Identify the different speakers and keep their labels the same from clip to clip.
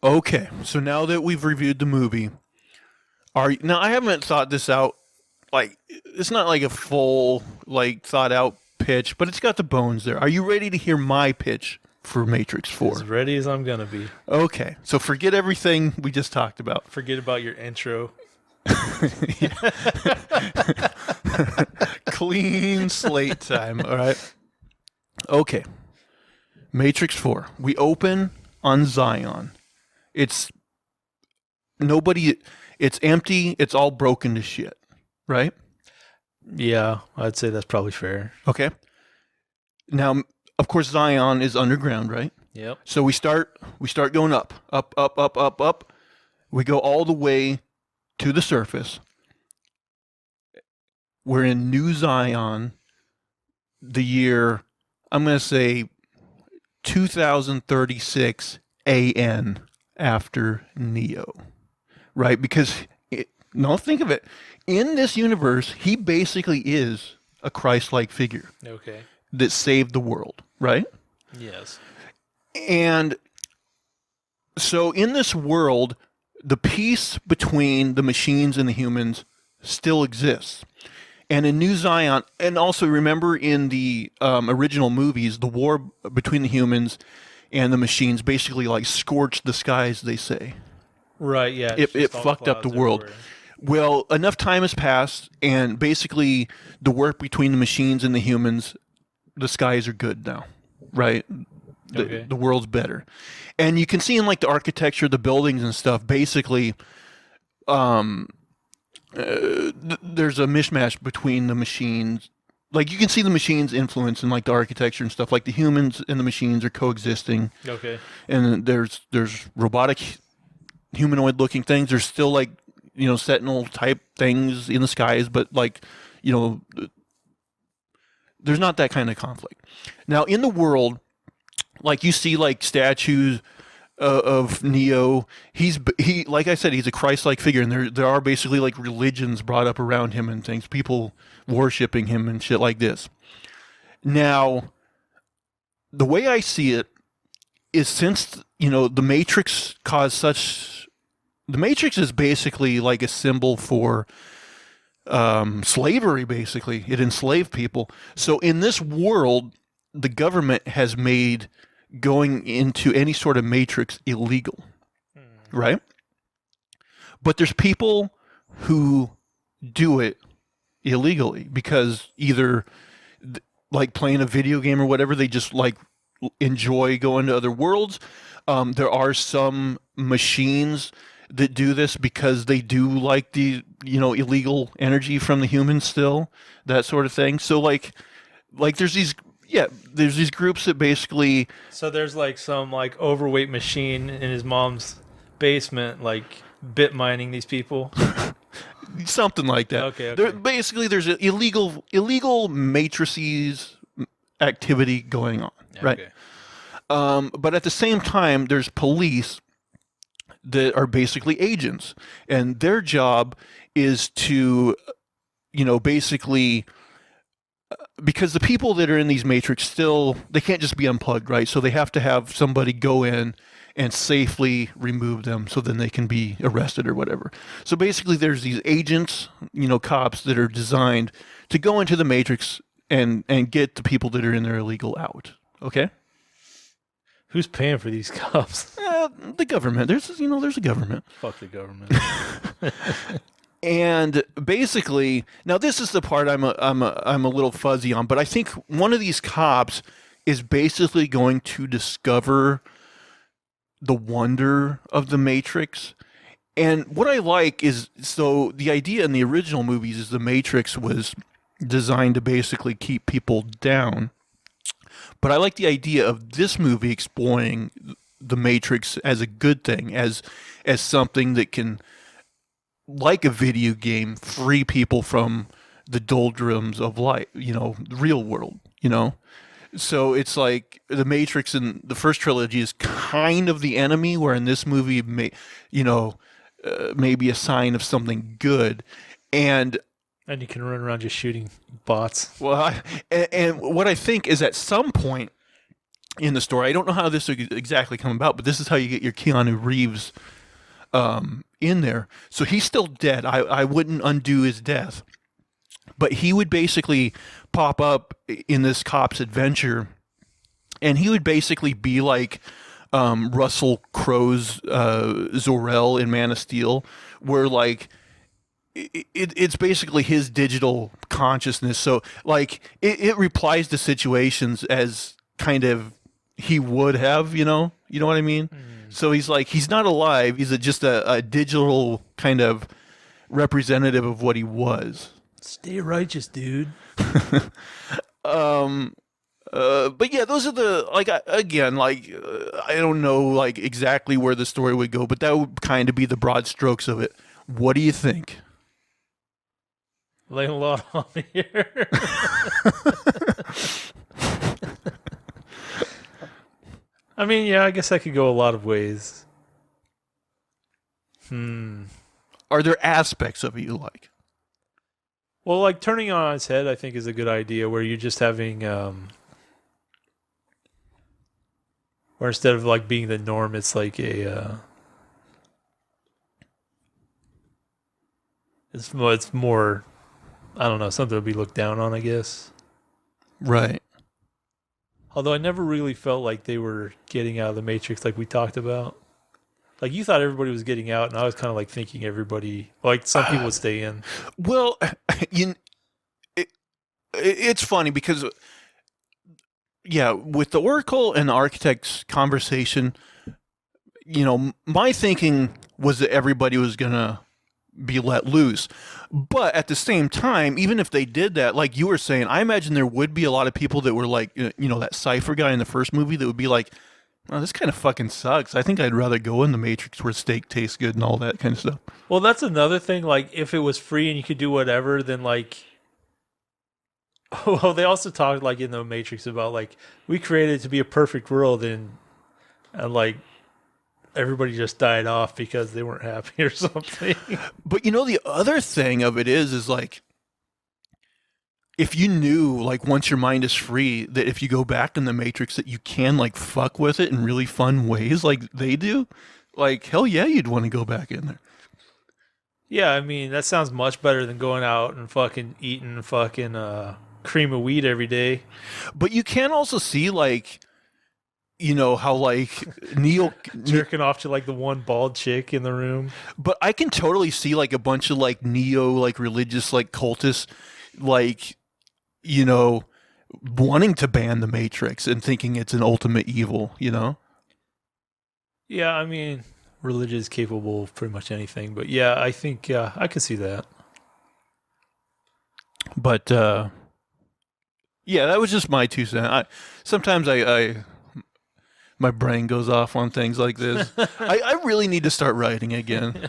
Speaker 1: Okay, so now that we've reviewed the movie, now I haven't thought this out. Like, it's not like a full, like, thought out pitch, but it's got the bones there. Are you ready to hear my pitch for Matrix
Speaker 2: As
Speaker 1: 4?
Speaker 2: ready as I'm gonna be.
Speaker 1: Okay, so forget everything we just talked about.
Speaker 2: Forget about your intro.
Speaker 1: Clean slate time, all right? Okay, Matrix 4. We open on Zion. It's nobody, it's empty, it's all broken to shit, right?
Speaker 2: Yeah, I'd say that's probably fair.
Speaker 1: Okay. Now, of course, Zion is underground, right?
Speaker 2: Yep.
Speaker 1: So we start going up, up, up, up, up, up. We go all the way to the surface. We're in New Zion, the year, I'm going to say 2036 AN after Neo, right? Because, no, think of it. In this universe, he basically is a Christ-like figure
Speaker 2: Okay.
Speaker 1: that saved the world, right?
Speaker 2: Yes.
Speaker 1: And so in this world, the peace between the machines and the humans still exists. And in New Zion, and also remember in the original movies, the war between the humans and the machines basically like scorched the skies, they say.
Speaker 2: Right. Yeah.
Speaker 1: It fucked up the world. Well, enough time has passed, and basically the work between the machines and the humans, the skies are good now, right? The world's better. And you can see in like the architecture, the buildings and stuff, basically there's a mishmash between the machines. Like you can see the machines' influence in like the architecture and stuff. Like the humans and the machines are coexisting.
Speaker 2: Okay.
Speaker 1: And there's robotic humanoid looking things. There's still like, sentinel type things in the skies, but like, there's not that kind of conflict. Now in the world, like you see like statues of Neo. He like I said, he's a Christ-like figure, and there are basically like religions brought up around him and things, people worshiping him and shit like this. Now, the way I see it is since the Matrix caused such, the Matrix is basically like a symbol for slavery. Basically, it enslaved people. So in this world, the government has made going into any sort of matrix illegal, right? But there's people who do it illegally because either like playing a video game or whatever, they just like enjoy going to other worlds. There are some machines that do this because they do like the illegal energy from the humans still, that sort of thing. So like there's these groups that basically.
Speaker 2: So there's like some like overweight machine in his mom's basement, like bit mining these people.
Speaker 1: Something like that.
Speaker 2: Okay.
Speaker 1: There's an illegal matrices activity going on, right? But at the same time, there's police that are basically agents, and their job is to, basically. Because the people that are in these matrix still, they can't just be unplugged, right? So they have to have somebody go in and safely remove them so then they can be arrested or whatever. So basically there's these agents, cops that are designed to go into the matrix and get the people that are in there illegal out. Okay?
Speaker 2: Who's paying for these cops?
Speaker 1: The government. There's a government.
Speaker 2: Fuck the government.
Speaker 1: And basically, now this is the part I'm a little fuzzy on, but I think one of these cops is basically going to discover the wonder of the Matrix. And what I like is, so the idea in the original movies is the Matrix was designed to basically keep people down. But I like the idea of this movie exploring the Matrix as a good thing, as something that can, like a video game, free people from the doldrums of life, the real world, So it's like the Matrix in the first trilogy is kind of the enemy, where in this movie, maybe a sign of something good. And
Speaker 2: you can run around just shooting bots.
Speaker 1: Well, and what I think is at some point, in the story. I don't know how this would exactly come about, but this is how you get your Keanu Reeves in there. So he's still dead. I wouldn't undo his death, but he would basically pop up in this cop's adventure, and he would basically be like Russell Crowe's Zor-El in Man of Steel, where like it's basically his digital consciousness. So like it replies to situations as kind of he would have, you know what I mean? So he's like, he's not alive. He's just a digital kind of representative of what he was.
Speaker 2: Stay righteous, dude.
Speaker 1: But yeah, those are the again, I don't know like exactly where the story would go, but that would kind of be the broad strokes of it. What do you think?
Speaker 2: Laying a lot on me here. I mean, yeah, I guess that could go a lot of ways.
Speaker 1: Are there aspects of it you like?
Speaker 2: Well, like turning it on its head, I think is a good idea. Where you're just having, where instead of like being the norm, it's like it's more, I don't know, something to be looked down on, I guess.
Speaker 1: Right.
Speaker 2: Although I never really felt like they were getting out of the Matrix like we talked about. Like you thought everybody was getting out, and I was kind of like thinking everybody, like some people would stay in.
Speaker 1: Well, it's funny because, yeah, with the Oracle and the Architect's conversation, my thinking was that everybody was gonna be let loose. But at the same time, even if they did that, like you were saying, I imagine there would be a lot of people that were like, that Cypher guy in the first movie that would be like, oh, this kind of fucking sucks. I think I'd rather go in the Matrix where steak tastes good and all that kind of stuff.
Speaker 2: Well, that's another thing. Like, if it was free and you could do whatever, then like, well, they also talked like in the Matrix about like we created it to be a perfect world, and like everybody just died off because they weren't happy or something.
Speaker 1: But the other thing of it is like, if you knew, like, once your mind is free, that if you go back in the Matrix, that you can like fuck with it in really fun ways, like they do, like hell yeah, you'd want to go back in there.
Speaker 2: Yeah, I mean that sounds much better than going out and fucking eating fucking cream of wheat every day.
Speaker 1: But you can also see like, how like Neo
Speaker 2: jerking off to like the one bald chick in the room.
Speaker 1: But I can totally see like a bunch of like Neo like religious like cultists like wanting to ban the Matrix and thinking it's an ultimate evil,
Speaker 2: Yeah, I mean religion is capable of pretty much anything, but yeah, I think I could see that.
Speaker 1: But yeah, that was just my 2 cents. Sometimes my brain goes off on things like this. I really need to start writing again.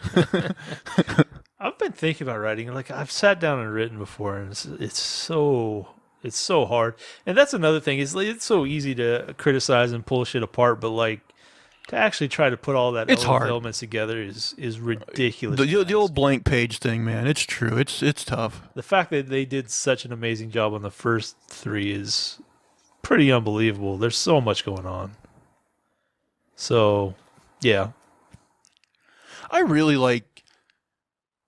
Speaker 2: I've been thinking about writing. Like I've sat down and written before, and it's so hard. And that's another thing. It's so easy to criticize and pull shit apart, but like to actually try to put all that elements together is ridiculous.
Speaker 1: The old blank page thing, man. It's true. It's tough.
Speaker 2: The fact that they did such an amazing job on the first 3 is pretty unbelievable. There's so much going on. So, yeah.
Speaker 1: I really like.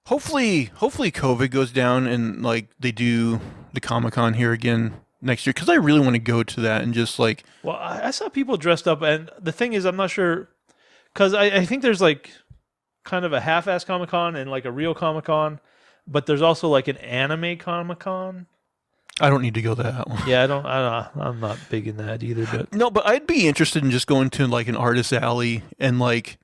Speaker 1: Hopefully COVID goes down and like they do the Comic-Con here again next year, because I really want to go to that and just like.
Speaker 2: Well, I saw people dressed up, and the thing is, I'm not sure, because I think there's like kind of a half-ass Comic-Con and like a real Comic-Con, but there's also like an anime Comic-Con.
Speaker 1: I don't need to go to that one.
Speaker 2: Yeah, I'm not big in that either. But
Speaker 1: no, but I'd be interested in just going to like an artist alley and like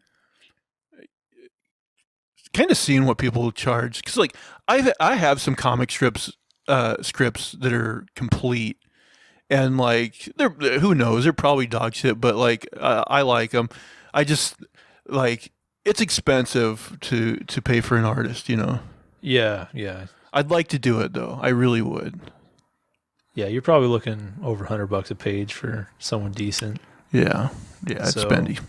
Speaker 1: kind of seeing what people charge. Because like I have some comic scripts that are complete, and like they're, who knows, they're probably dog shit, but like I like them. I just like, it's expensive to pay for an artist,
Speaker 2: Yeah.
Speaker 1: I'd like to do it though. I really would.
Speaker 2: Yeah, you're probably looking over $100 a page for someone decent.
Speaker 1: Yeah, it's spendy.